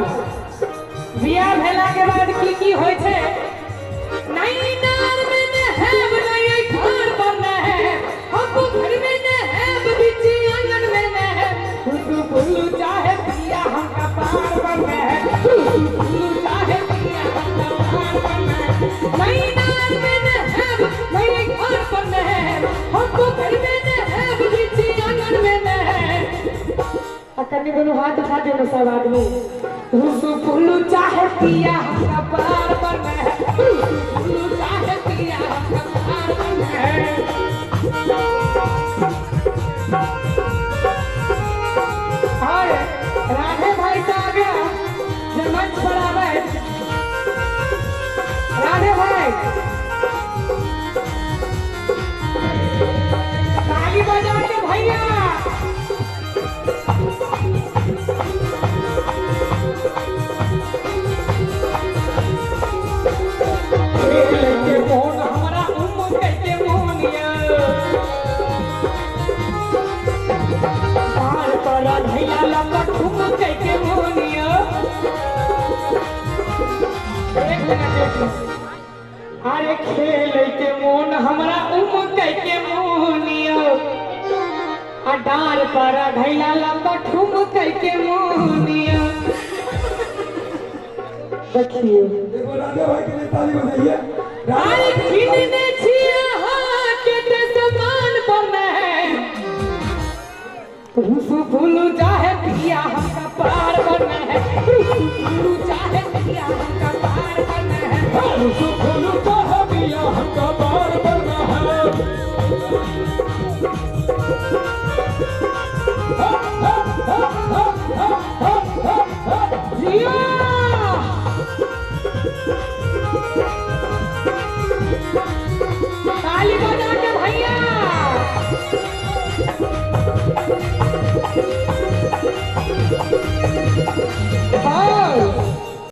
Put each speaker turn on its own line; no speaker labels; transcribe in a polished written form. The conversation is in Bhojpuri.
बियाह भेला के बाद की होय छै नहीं नार में न है बनाए घर बनना है हमको घर में न है बगीचे आंगन में न है फूलू चाहे पिया हमका पार बनना है फूलू चाहे पिया हमका पार बनना है नहीं नार में न है बनाए घर बनना है हमको घर में न है बगीचे आंगन में न है अकनी दोनों हाथ उठा देना सब आदमी फूलू चाहे पिया हमका पार बनना है फूलू चाहे पिया हमका पार बनना है और राधे भाई से आगे जो मंच पर आवे राधे भाई ताली बजा के भैया अरे खेल के मोन हमरा के मोनियो आ डार पर घैला लंबा ठुम के मोनियो देखिए
देखो राजा भाई के लिए ताली बजाइए।
अरे कितने छिया हाथ के समान बनना है फूलू चाहे पिया हमका पार बनना है फूलू चाहे पिया हमका पार बनना है
फूलू चाहे पिया हमका पार बनना है
जिया